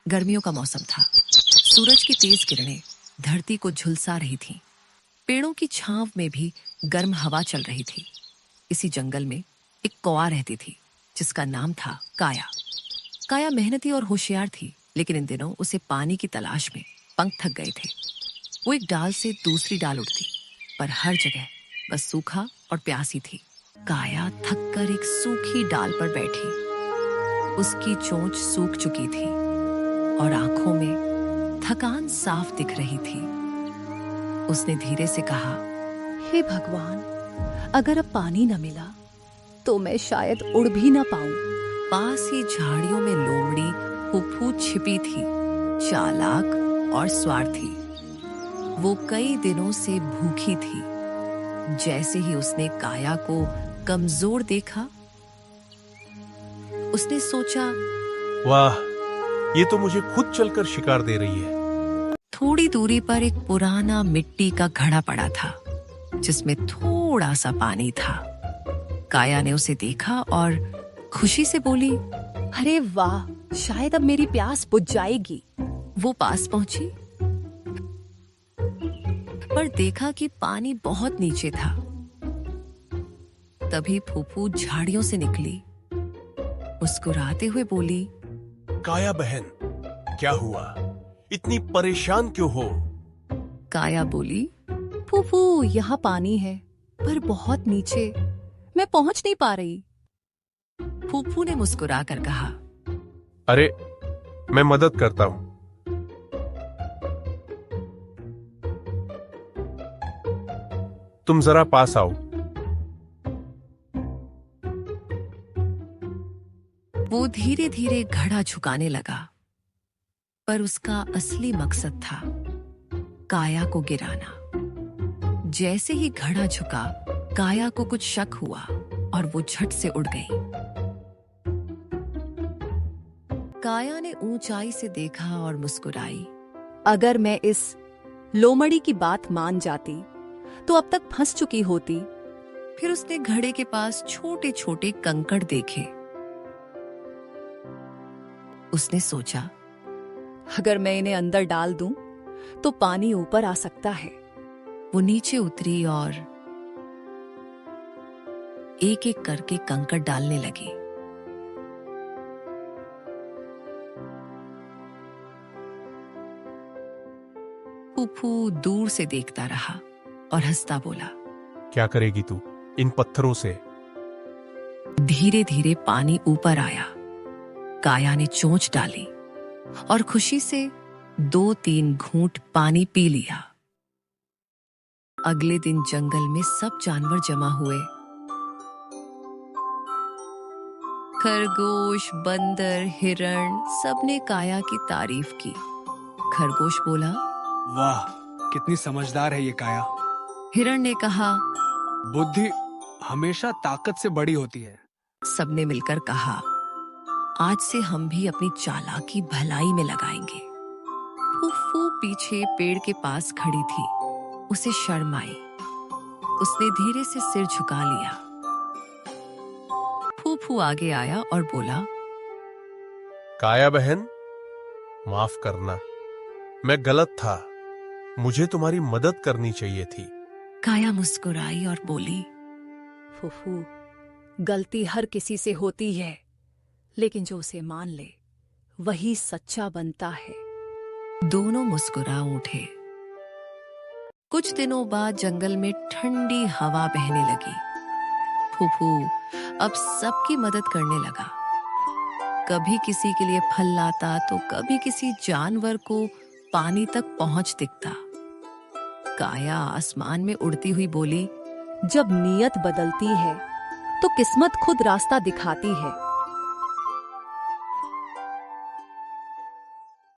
गर्मियों का मौसम था। सूरज की तेज किरणें धरती को झुलसा रही थीं। पेड़ों की छांव में भी गर्म हवा चल रही थी। इसी जंगल में एक कौआ रहती थी जिसका नाम था काया। काया मेहनती और होशियार थी, लेकिन इन दिनों उसे पानी की तलाश में पंख थक गए थे। वो एक डाल से दूसरी डाल उड़ती, पर हर जगह बस सूखा और प्यासी थी। काया थककर एक सूखी डाल पर बैठी। उसकी चोंच सूख चुकी थी और आंखों में थकान साफ दिख रही थी। उसने धीरे से कहा, हे भगवान, अगर अब पानी न मिला तो मैं शायद उड़ भी न पाऊं। पास ही झाड़ियों में लोमड़ी फुफू छिपी थी, चालाक और स्वार्थी। वो कई दिनों से भूखी थी। जैसे ही उसने काया को कमजोर देखा, उसने सोचा, वाह, ये तो मुझे खुद चलकर शिकार दे रही है। थोड़ी दूरी पर एक पुराना मिट्टी का घड़ा पड़ा था जिसमें थोड़ा सा पानी था। काया ने उसे देखा और खुशी से बोली, अरे वाह, शायद अब मेरी प्यास बुझ जाएगी। वो पास पहुंची, पर देखा कि पानी बहुत नीचे था। तभी फूफू झाड़ियों से निकली। मुस्कुराते हुए बोली, काया बहन, क्या हुआ? इतनी परेशान क्यों हो? काया बोली, फूफू, यहाँ पानी है, पर बहुत नीचे, मैं पहुंच नहीं पा रही। फूफू ने मुस्कुराकर कहा, अरे, मैं मदद करता हूं। तुम जरा पास आओ। वो धीरे धीरे घड़ा झुकाने लगा, पर उसका असली मकसद था काया को गिराना। जैसे ही घड़ा झुका, काया को कुछ शक हुआ और वो झट से उड़ गई। काया ने ऊंचाई से देखा और मुस्कुराई। अगर मैं इस लोमड़ी की बात मान जाती तो अब तक फंस चुकी होती। फिर उसने घड़े के पास छोटे छोटे कंकड़ देखे। उसने सोचा, अगर मैं इन्हें अंदर डाल दूं तो पानी ऊपर आ सकता है। वो नीचे उतरी और एक एक करके कंकड़ डालने लगी। फूफू दूर से देखता रहा और हंसता बोला, क्या करेगी तू इन पत्थरों से? धीरे धीरे पानी ऊपर आया। काया ने चोंच डाली और खुशी से 2-3 घूंट पानी पी लिया। अगले दिन जंगल में सब जानवर जमा हुए। खरगोश, बंदर, हिरण, सबने काया की तारीफ की। खरगोश बोला, वाह, कितनी समझदार है ये काया। हिरण ने कहा, बुद्धि हमेशा ताकत से बड़ी होती है। सबने मिलकर कहा, आज से हम भी अपनी चालाकी भलाई में लगाएंगे। फूफू पीछे पेड़ के पास खड़ी थी। उसे शर्म आई। उसने धीरे से सिर झुका लिया। फूफू आगे आया और बोला, काया बहन, माफ करना, मैं गलत था। मुझे तुम्हारी मदद करनी चाहिए थी। काया मुस्कुराई और बोली, फूफू, गलती हर किसी से होती है, लेकिन जो उसे मान ले वही सच्चा बनता है। दोनों मुस्कुरा उठे। कुछ दिनों बाद जंगल में ठंडी हवा बहने लगी। फूफू अब सबकी मदद करने लगा। कभी किसी के लिए फल लाता तो कभी किसी जानवर को पानी तक पहुंच दिखता। काया आसमान में उड़ती हुई बोली, जब नीयत बदलती है तो किस्मत खुद रास्ता दिखाती है।